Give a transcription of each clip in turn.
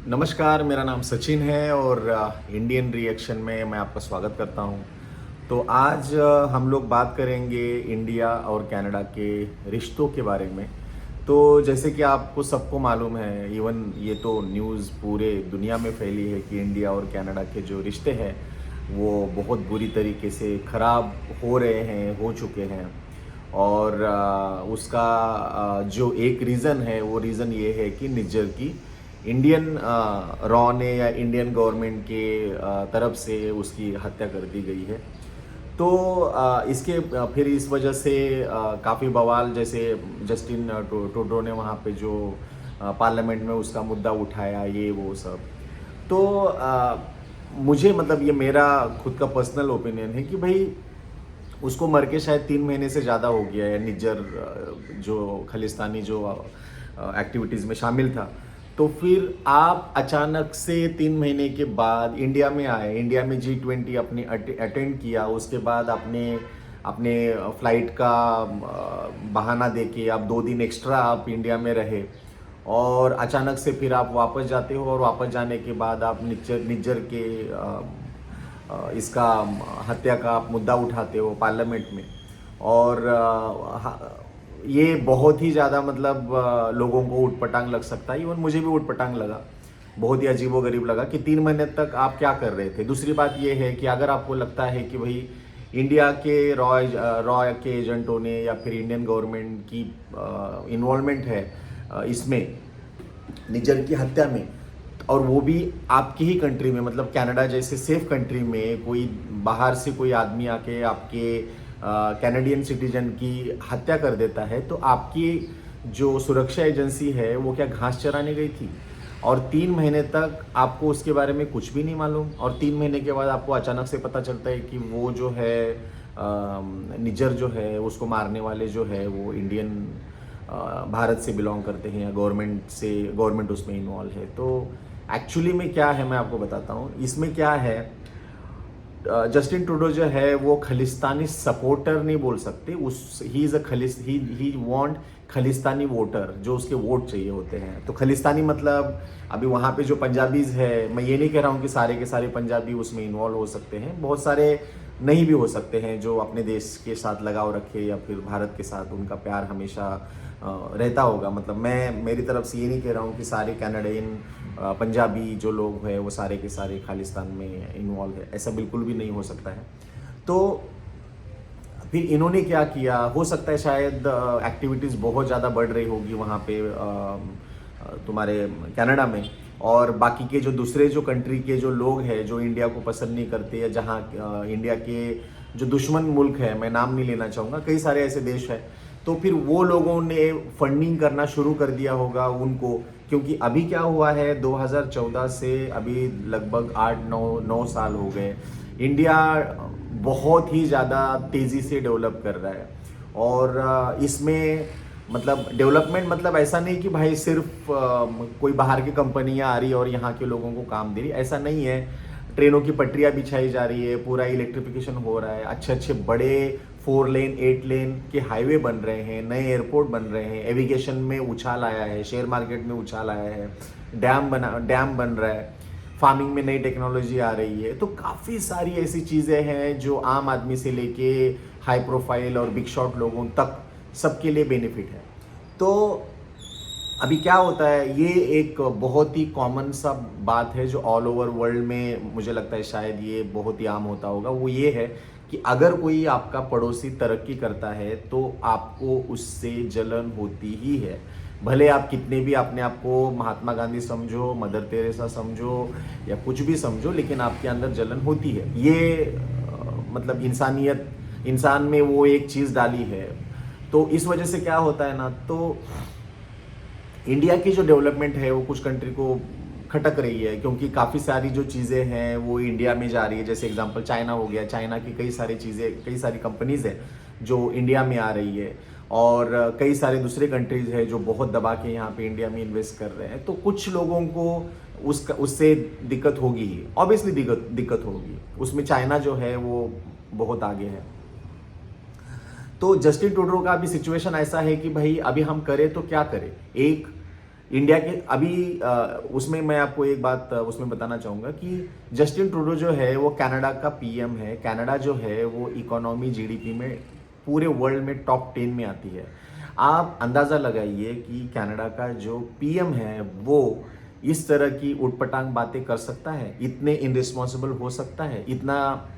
नमस्कार, मेरा नाम सचिन है और इंडियन रिएक्शन में मैं आपका स्वागत करता हूं। तो आज हम लोग बात करेंगे इंडिया और कनाडा के रिश्तों के बारे में। तो जैसे कि आपको सबको मालूम है, इवन ये तो न्यूज़ पूरे दुनिया में फैली है कि इंडिया और कनाडा के जो रिश्ते हैं वो बहुत बुरी तरीके से ख़राब हो रहे हैं, हो चुके हैं। और उसका जो एक रीज़न है वो रीज़न ये है कि निज्जर की इंडियन रॉ ने या इंडियन गवर्नमेंट के तरफ से उसकी हत्या कर दी गई है। तो इसके फिर इस वजह से काफ़ी बवाल, जैसे जस्टिन ट्रूडो ने वहाँ पे जो पार्लियामेंट में उसका मुद्दा उठाया, ये वो सब। तो मुझे मतलब ये मेरा खुद का पर्सनल ओपिनियन है कि भाई उसको मर के शायद 3 महीने से ज़्यादा हो गया है। निज्जर जो खालिस्तानी जो एक्टिविटीज़ में शामिल था, तो फिर आप अचानक से 3 महीने के बाद इंडिया में आए, इंडिया में G20 अपने अटेंड किया, उसके बाद अपने अपने फ्लाइट का बहाना देके आप 2 दिन एक्स्ट्रा आप इंडिया में रहे और अचानक से फिर आप वापस जाते हो और वापस जाने के बाद आप निज्जर निज्जर के इसका हत्या का आप मुद्दा उठाते हो पार्लियामेंट में। और ये बहुत ही ज़्यादा मतलब लोगों को ऊटपटांग लग सकता है। इवन मुझे भी ऊटपटांग लगा, बहुत ही अजीबोगरीब लगा कि 3 महीने तक आप क्या कर रहे थे। दूसरी बात ये है कि अगर आपको लगता है कि भाई इंडिया के रॉ के एजेंटों ने या फिर इंडियन गवर्नमेंट की इन्वॉल्वमेंट है इसमें, निज्जर की हत्या में, और वो भी आपकी ही कंट्री में, मतलब कनाडा जैसे सेफ कंट्री में कोई बाहर से कोई आदमी आके आपके कैनेडियन सिटीजन की हत्या कर देता है, तो आपकी जो सुरक्षा एजेंसी है वो क्या घास चराने गई थी? और 3 महीने तक आपको उसके बारे में कुछ भी नहीं मालूम, और 3 महीने के बाद आपको अचानक से पता चलता है कि वो जो है निज्जर जो है उसको मारने वाले जो है वो इंडियन भारत से बिलोंग करते हैं या गवर्नमेंट उसमें इन्वॉल्व है। तो एक्चुअली में क्या है मैं आपको बताता हूँ। इसमें क्या है, जस्टिन ट्रूडो जो है वो खालिस्तानी सपोर्टर नहीं बोल सकते, उस he is a he want Khalistani voter, जो उसके वोट चाहिए होते हैं। तो खालिस्तानी मतलब अभी वहाँ पे जो पंजाबीज है, मैं ये नहीं कह रहा हूँ कि सारे के सारे पंजाबी उसमें इन्वॉल्व हो सकते हैं, बहुत सारे नहीं भी हो सकते हैं जो अपने देश के साथ लगाव रखे या फिर भारत के साथ उनका प्यार हमेशा रहता होगा। मतलब मैं मेरी तरफ से ये नहीं कह रहा हूँ कि सारे कैनेडियन पंजाबी जो लोग हैं वो सारे के सारे खालिस्तान में इन्वॉल्व है, ऐसा बिल्कुल भी नहीं हो सकता है। तो फिर इन्होंने क्या किया, हो सकता है शायद एक्टिविटीज़ बहुत ज़्यादा बढ़ रही होगी वहाँ पे तुम्हारे कनाडा में, और बाकी के जो दूसरे जो कंट्री के जो लोग हैं जो इंडिया को पसंद नहीं करते, या जहाँ इंडिया के जो दुश्मन मुल्क है, मैं नाम नहीं लेना चाहूँगा, कई सारे ऐसे देश हैं, तो फिर वो लोगों ने फंडिंग करना शुरू कर दिया होगा उनको। क्योंकि अभी क्या हुआ है, 2014 से अभी लगभग 8-9 साल हो गए, इंडिया बहुत ही ज़्यादा तेज़ी से डेवलप कर रहा है। और इसमें मतलब डेवलपमेंट मतलब ऐसा नहीं कि भाई सिर्फ कोई बाहर की कंपनियां आ रही है और यहाँ के लोगों को काम दे रही, ऐसा नहीं है। ट्रेनों की पटरियां बिछाई जा रही है, पूरा इलेक्ट्रिफिकेशन हो रहा है, अच्छे अच्छे बड़े 4 लेन 8 लेन के हाईवे बन रहे हैं, नए एयरपोर्ट बन रहे हैं, एविगेशन में उछाल आया है, शेयर मार्केट में उछाल आया है, डैम बन रहा है, फार्मिंग में नई टेक्नोलॉजी आ रही है। तो काफ़ी सारी ऐसी चीज़ें हैं जो आम आदमी से लेके हाई प्रोफाइल और बिग शॉट लोगों तक सबके लिए बेनिफिट है। तो अभी क्या होता है, ये एक बहुत ही कॉमन सा बात है जो ऑल ओवर वर्ल्ड में मुझे लगता है शायद ये बहुत ही आम होता होगा। वो ये है कि अगर कोई आपका पड़ोसी तरक्की करता है तो आपको उससे जलन होती ही है। भले आप कितने भी अपने आप को महात्मा गांधी समझो, मदर तेरेसा समझो या कुछ भी समझो, लेकिन आपके अंदर जलन होती है। ये मतलब इंसान में वो एक चीज़ डाली है। तो इस वजह से क्या होता है ना, तो इंडिया की जो डेवलपमेंट है वो कुछ कंट्री को खटक रही है, क्योंकि काफ़ी सारी जो चीज़ें हैं वो इंडिया में जा रही है। जैसे एग्जांपल चाइना हो गया, चाइना की कई सारी चीज़ें, कई सारी कंपनीज है जो इंडिया में आ रही है, और कई सारे दूसरे कंट्रीज है जो बहुत दबा के यहाँ पे इंडिया में इन्वेस्ट कर रहे हैं। तो कुछ लोगों को उससे दिक्कत होगी ही, ऑब्वियसली दिक्कत होगी। उसमें चाइना जो है वो बहुत आगे है। तो जस्टिन ट्रूडो का भी सिचुएशन ऐसा है कि भाई अभी हम करें तो क्या करें। एक इंडिया के अभी उसमें मैं आपको एक बात उसमें बताना चाहूँगा कि जस्टिन ट्रूडो जो है वो कनाडा का पीएम है। कनाडा जो है वो इकोनॉमी जीडीपी में पूरे वर्ल्ड में टॉप 10 में आती है। आप अंदाज़ा लगाइए कि कनाडा का जो पीएम है वो इस तरह की उटपटांग बातें कर सकता है, इतने इनरिस्पॉन्सिबल हो सकता है, इतना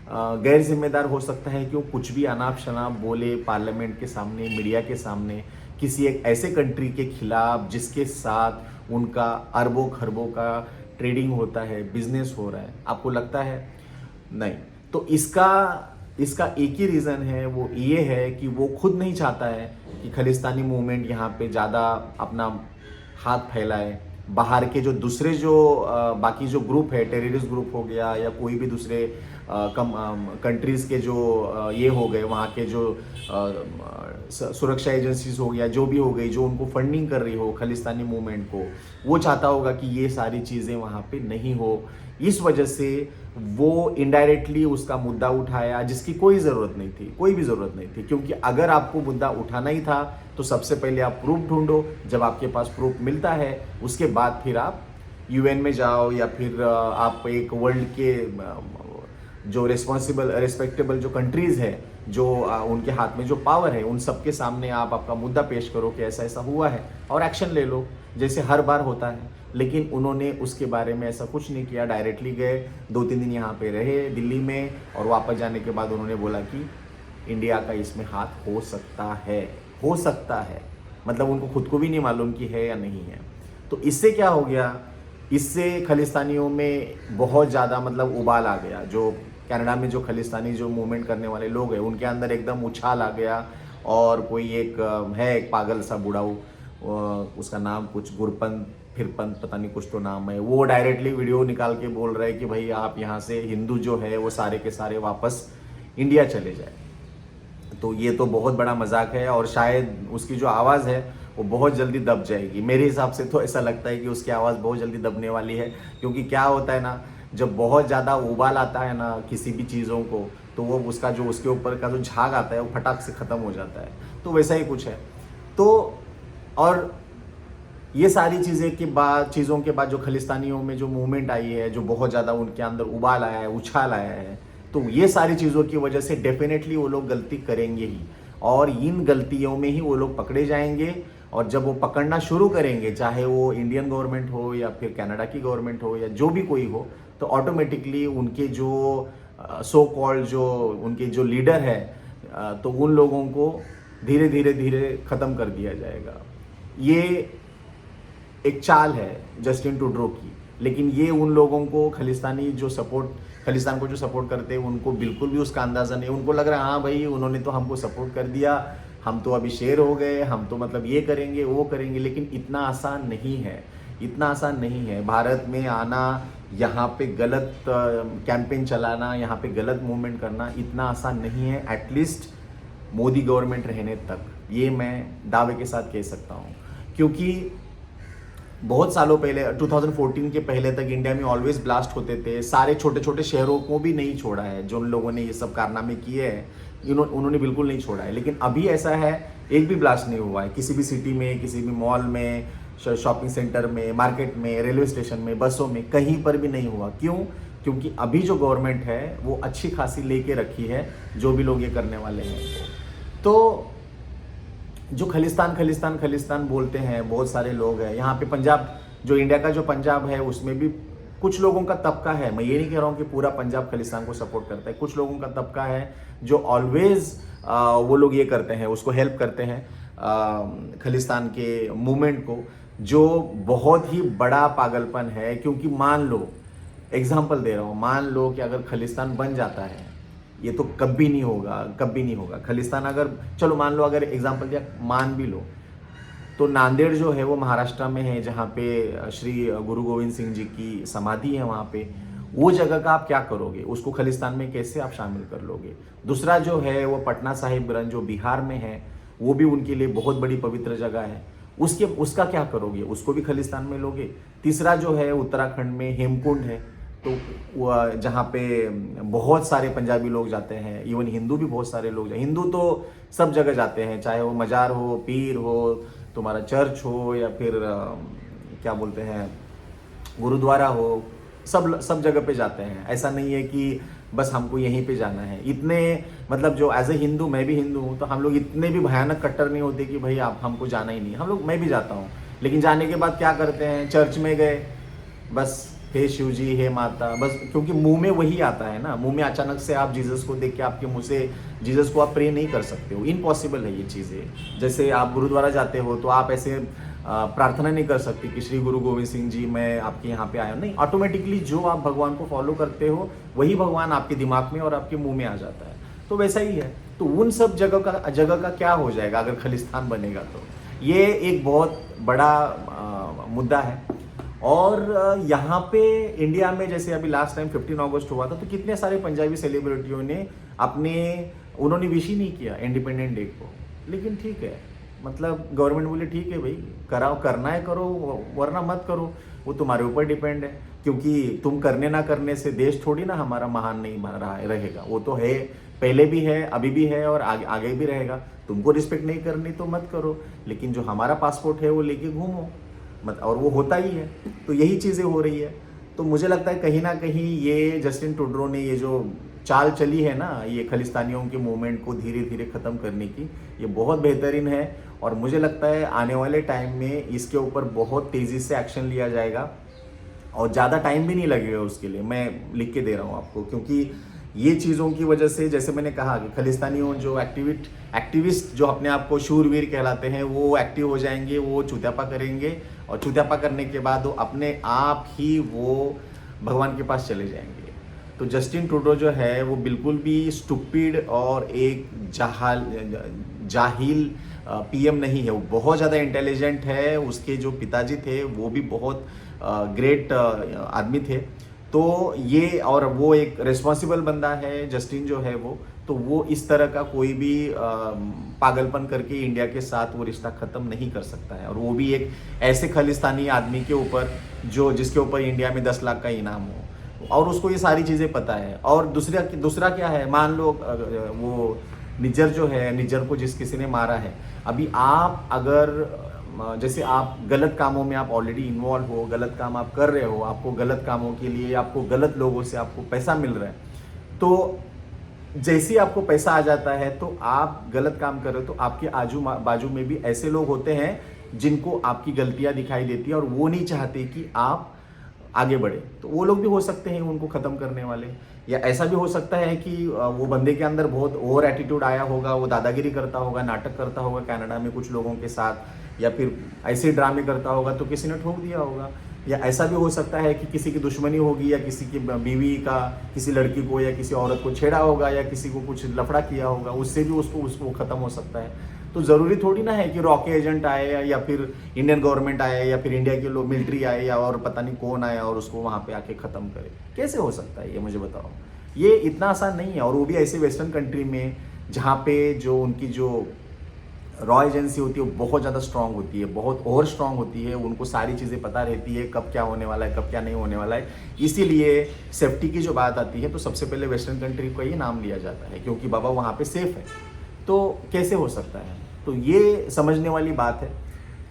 गैर जिम्मेदार हो सकता है कि वो कुछ भी अनाप शनाप बोले पार्लियामेंट के सामने, मीडिया के सामने, किसी एक ऐसे कंट्री के खिलाफ जिसके साथ उनका अरबों खरबों का ट्रेडिंग होता है, बिजनेस हो रहा है। आपको लगता है? नहीं। तो इसका एक ही रीज़न है, वो ये है कि वो खुद नहीं चाहता है कि खालिस्तानी मूवमेंट यहाँ पे ज़्यादा अपना हाथ फैलाए। बाहर के जो दूसरे जो बाकी जो ग्रुप है, टेररिस्ट ग्रुप हो गया या कोई भी दूसरे कंट्रीज़ के जो ये हो गए, वहाँ के जो सुरक्षा एजेंसीज हो गया, जो भी हो गई, जो उनको फंडिंग कर रही हो खालिस्तानी मूवमेंट को, वो चाहता होगा कि ये सारी चीज़ें वहाँ पे नहीं हो। इस वजह से वो इनडायरेक्टली उसका मुद्दा उठाया, जिसकी कोई ज़रूरत नहीं थी, कोई भी ज़रूरत नहीं थी। क्योंकि अगर आपको मुद्दा उठाना ही था तो सबसे पहले आप प्रूफ ढूंढो। जब आपके पास प्रूफ मिलता है उसके बाद फिर आप यूएन में जाओ या फिर आप एक वर्ल्ड के जो रेस्पेक्टेबल जो कंट्रीज़ है, जो उनके हाथ में जो पावर है, उन सबके सामने आप आपका मुद्दा पेश करो कि ऐसा ऐसा हुआ है और एक्शन ले लो, जैसे हर बार होता है। लेकिन उन्होंने उसके बारे में ऐसा कुछ नहीं किया। डायरेक्टली गए, 2-3 दिन यहाँ पे रहे दिल्ली में, और वापस जाने के बाद उन्होंने बोला कि इंडिया का इसमें हाथ हो सकता है, हो सकता है। मतलब उनको खुद को भी नहीं मालूम कि है या नहीं है। तो इससे क्या हो गया, इससे खालिस्तानियों में बहुत ज़्यादा मतलब उबाल आ गया। जो कनाडा में जो खालिस्तानी जो मूवमेंट करने वाले लोग हैं, उनके अंदर एकदम उछाल आ गया। और कोई एक है, एक पागल सा बुढ़ाऊ, उसका नाम कुछ गुरपंत फिरपंत पता नहीं कुछ तो नाम है, वो डायरेक्टली वीडियो निकाल के बोल रहे हैं कि भाई आप यहाँ से हिंदू जो है वो सारे के सारे वापस इंडिया चले जाए। तो ये तो बहुत बड़ा मजाक है और शायद उसकी जो आवाज़ है वो बहुत जल्दी दब जाएगी। मेरे हिसाब से तो ऐसा लगता है कि उसकी आवाज़ बहुत जल्दी दबने वाली है। क्योंकि क्या होता है ना, जब बहुत ज़्यादा उबाल आता है ना किसी भी चीज़ों को, तो वो उसका जो उसके ऊपर का जो झाग आता है वो फटाक से ख़त्म हो जाता है। तो वैसा ही कुछ है। तो और ये सारी चीज़ों के बाद जो खालिस्तानियों में जो मूवमेंट आई है, जो बहुत ज़्यादा उनके अंदर उबाल आया है, उछाल आया है, तो ये सारी चीज़ों की वजह से डेफिनेटली वो लोग गलती करेंगे ही, और इन गलतियों में ही वो लोग पकड़े जाएंगे। और जब वो पकड़ना शुरू करेंगे, चाहे वो इंडियन गवर्नमेंट हो या फिर कनाडा की गवर्नमेंट हो या जो भी कोई हो, तो ऑटोमेटिकली उनके जो सो कॉल्ड जो उनके जो लीडर है, तो उन लोगों को धीरे धीरे धीरे ख़त्म कर दिया जाएगा। ये एक चाल है जस्टिन ट्रूडो की। लेकिन ये उन लोगों को खालिस्तान को जो सपोर्ट करते हैं उनको बिल्कुल भी उसका अंदाज़ा नहीं। उनको लग रहा है हाँ भाई उन्होंने तो हमको सपोर्ट कर दिया, हम तो अभी शेर हो गए, हम तो मतलब ये करेंगे वो करेंगे। लेकिन इतना आसान नहीं है, इतना आसान नहीं है। भारत में आना, यहाँ पे गलत कैंपेन चलाना, यहाँ पे गलत मूवमेंट करना इतना आसान नहीं है। एटलीस्ट मोदी गवर्नमेंट रहने तक, ये मैं दावे के साथ कह सकता हूँ। क्योंकि बहुत सालों पहले 2014 के पहले तक इंडिया में ऑलवेज ब्लास्ट होते थे। सारे छोटे छोटे शहरों को भी नहीं छोड़ा है। जो उन लोगों ने ये सब कारनामे किए हैं उन्होंने बिल्कुल नहीं छोड़ा है। लेकिन अभी ऐसा है, एक भी ब्लास्ट नहीं हुआ है किसी भी सिटी में, किसी भी मॉल में, शॉपिंग सेंटर में, मार्केट में, रेलवे स्टेशन में, बसों में, कहीं पर भी नहीं हुआ। क्यों? क्योंकि अभी जो गवर्नमेंट है वो अच्छी खासी लेके रखी है जो भी लोग ये करने वाले हैं। तो जो खालिस्तान बोलते हैं बहुत सारे लोग हैं यहाँ पे। पंजाब, जो इंडिया का जो पंजाब है उसमें भी कुछ लोगों का तबका है, मैं ये नहीं कह रहा हूँ कि पूरा पंजाब खालिस्तान को सपोर्ट करता है। कुछ लोगों का तबका है जो ऑलवेज वो लोग ये करते हैं, उसको हेल्प करते हैं खालिस्तान के मूवमेंट को, जो बहुत ही बड़ा पागलपन है। क्योंकि मान लो, एग्जाम्पल दे रहा हूँ, मान लो कि अगर खालिस्तान बन जाता है, ये तो कभी नहीं होगा, कभी नहीं होगा। खालिस्तान अगर, चलो मान लो, अगर एग्जाम्पल दिया, मान भी लो, तो नांदेड़ जो है वो महाराष्ट्र में है, जहाँ पे श्री गुरु गोविंद सिंह जी की समाधि है। वहाँ पे वो जगह का आप क्या करोगे? उसको खालिस्तान में कैसे आप शामिल कर लोगे? दूसरा जो है वो पटना साहिबगंज जो बिहार में है, वो भी उनके लिए बहुत बड़ी पवित्र जगह है। उसका क्या करोगे? उसको भी खालिस्तान में लोगे? तीसरा जो है उत्तराखंड में हेमकुंड है, तो जहाँ पे बहुत सारे पंजाबी लोग जाते हैं, इवन हिंदू भी बहुत सारे लोग हिंदू तो सब जगह जाते हैं, चाहे वो मजार हो, पीर हो, तुम्हारा चर्च हो या फिर क्या बोलते हैं गुरुद्वारा हो, सब जगह पे जाते हैं। ऐसा नहीं है कि बस हमको यहीं पे जाना है। इतने मतलब जो एज ए हिंदू, मैं भी हिंदू हूँ, तो हम लोग इतने भी भयानक कट्टर नहीं होते कि भाई आप हमको जाना ही नहीं। हम लोग, मैं भी जाता हूँ, लेकिन जाने के बाद क्या करते हैं, चर्च में गए, बस हे शिव जी, हे माता, बस, क्योंकि मुंह में वही आता है ना। मुंह में अचानक से आप जीसस को देख के आपके मुंह से जीसस को आप प्रे नहीं कर सकते हो, इम्पॉसिबल है ये चीज़ें। जैसे आप गुरुद्वारा जाते हो तो आप ऐसे प्रार्थना नहीं कर सकते कि श्री गुरु गोविंद सिंह जी मैं आपके यहाँ पे आया हूँ, नहीं। ऑटोमेटिकली जो आप भगवान को फॉलो करते हो वही भगवान आपके दिमाग में और आपके मुंह में आ जाता है। तो वैसा ही है। तो उन सब जगह का क्या हो जाएगा अगर खालिस्तान बनेगा? तो ये एक बहुत बड़ा मुद्दा है। और यहाँ पे इंडिया में जैसे अभी लास्ट टाइम 15 अगस्त हुआ था, तो कितने सारे पंजाबी सेलिब्रिटियों ने उन्होंने विश ही नहीं किया इंडिपेंडेंट डे को। लेकिन ठीक है, मतलब गवर्नमेंट बोले ठीक है भाई, कराओ, करना है करो, वरना मत करो, वो तुम्हारे ऊपर डिपेंड है। क्योंकि तुम करने ना करने से देश थोड़ी ना हमारा महान नहीं रहेगा। वो तो है, पहले भी है, अभी भी है और आगे भी रहेगा। तुमको रिस्पेक्ट नहीं करनी तो मत करो, लेकिन जो हमारा पासपोर्ट है वो लेके घूमो मत। और वो होता ही है। तो यही चीज़ें हो रही है। तो मुझे लगता है कहीं ना कहीं ये जस्टिन ट्रूडो ने ये जो चाल चली है ना, ये खालिस्तानियों के मूवमेंट को धीरे धीरे ख़त्म करने की, ये बहुत बेहतरीन है। और मुझे लगता है आने वाले टाइम में इसके ऊपर बहुत तेज़ी से एक्शन लिया जाएगा और ज़्यादा टाइम भी नहीं लगेगा उसके लिए, मैं लिख के दे रहा हूँ आपको। क्योंकि ये चीज़ों की वजह से, जैसे मैंने कहा कि खालिस्तानियों जो एक्टिविस्ट जो अपने आप को शूरवीर कहलाते हैं, वो एक्टिव हो जाएंगे, वो चुत्यापा करेंगे और चुत्यापा करने के बाद वो अपने आप ही वो भगवान के पास चले जाएंगे। तो जस्टिन ट्रूडो जो है वो बिल्कुल भी स्टूपिड और एक जाहिल पीएम नहीं है। वो बहुत ज़्यादा इंटेलिजेंट है। उसके जो पिताजी थे वो भी बहुत ग्रेट आदमी थे। तो ये, और वो एक रिस्पॉन्सिबल बंदा है जस्टिन जो है वो। तो वो इस तरह का कोई भी पागलपन करके इंडिया के साथ वो रिश्ता ख़त्म नहीं कर सकता है। और वो भी एक ऐसे खालिस्तानी आदमी के ऊपर जिसके ऊपर इंडिया में 10 लाख का इनाम हो, और उसको ये सारी चीज़ें पता है। और दूसरा क्या है, मान लो वो निज्जर जो है, निज्जर को किसी ने मारा है। अभी आप अगर जैसे आप गलत कामों में आप ऑलरेडी इन्वॉल्व हो, गलत काम आप कर रहे हो, आपको गलत कामों के लिए आपको गलत लोगों से आपको पैसा मिल रहा है, तो जैसे ही आपको पैसा आ जाता है तो आप गलत काम कर रहे हो, तो आपके आजू बाजू में भी ऐसे लोग होते हैं जिनको आपकी गलतियां दिखाई देती है और वो नहीं चाहते कि आप आगे बढ़े। तो वो लोग भी हो सकते हैं उनको ख़त्म करने वाले। या ऐसा भी हो सकता है कि वो बंदे के अंदर बहुत ओवर एटीट्यूड आया होगा, वो दादागिरी करता होगा, नाटक करता होगा कनाडा में कुछ लोगों के साथ, या फिर ऐसे ड्रामे करता होगा तो किसी ने ठोक दिया होगा। या ऐसा भी हो सकता है कि किसी की दुश्मनी होगी, या किसी की बीवी का किसी लड़की को या किसी औरत को छेड़ा होगा, या किसी को कुछ लफड़ा किया होगा, उससे भी उसको ख़त्म हो सकता है। तो ज़रूरी थोड़ी ना है कि रॉके एजेंट आए या फिर इंडियन गवर्नमेंट आए या फिर इंडिया के लोग मिलिट्री आए या और पता नहीं कौन आया और उसको वहाँ पे आके ख़त्म करे। कैसे हो सकता है ये, मुझे बताओ। ये इतना आसान नहीं है। और वो भी ऐसे वेस्टर्न कंट्री में जहाँ पे जो उनकी जो रॉ एजेंसी होती है वो बहुत ज़्यादा स्ट्रांग होती है, बहुत ओवर स्ट्रांग होती है। उनको सारी चीज़ें पता रहती है, कब क्या होने वाला है, कब क्या नहीं होने वाला है। इसीलिए सेफ्टी की जो बात आती है तो सबसे पहले वेस्टर्न कंट्री को ही नाम लिया जाता है, क्योंकि बाबा वहाँ पे सेफ है। तो कैसे हो सकता है? तो ये समझने वाली बात है।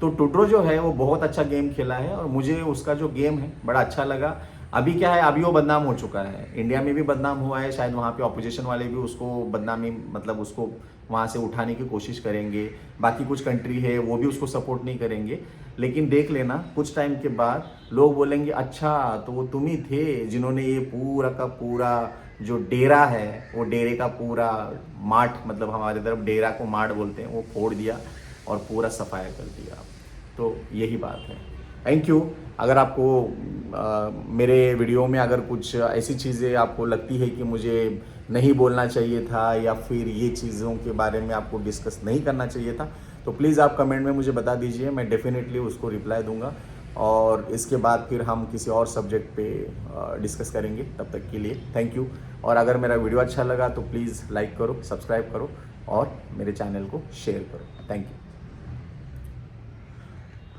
तो ट्रूडो जो है वो बहुत अच्छा गेम खेला है और मुझे उसका जो गेम है बड़ा अच्छा लगा। अभी क्या है, अभी वो बदनाम हो चुका है, इंडिया में भी बदनाम हुआ है, शायद वहाँ पे ऑपोजिशन वाले भी उसको बदनामी, मतलब उसको वहाँ से उठाने की कोशिश करेंगे। बाकी कुछ कंट्री है वो भी उसको सपोर्ट नहीं करेंगे। लेकिन देख लेना, कुछ टाइम के बाद लोग बोलेंगे अच्छा तो वो तुम ही थे जिन्होंने ये पूरा का पूरा जो डेरा है, वो डेरे का पूरा माठ, मतलब हमारे तरफ डेरा को माठ बोलते हैं, वो फोड़ दिया और पूरा सफाया कर दिया। तो यही बात है। Thank you. अगर आपको मेरे वीडियो में अगर कुछ ऐसी चीज़ें आपको लगती है कि मुझे नहीं बोलना चाहिए था या फिर ये चीज़ों के बारे में आपको डिस्कस नहीं करना चाहिए था, तो प्लीज़ आप कमेंट में मुझे बता दीजिए, मैं डेफिनेटली उसको रिप्लाई दूंगा। और इसके बाद फिर हम किसी और सब्जेक्ट पे डिस्कस करेंगे। तब तक के लिए थैंक यू। और अगर मेरा वीडियो अच्छा लगा तो प्लीज़ लाइक करो, सब्सक्राइब करो और मेरे चैनल को शेयर करो। Thank you.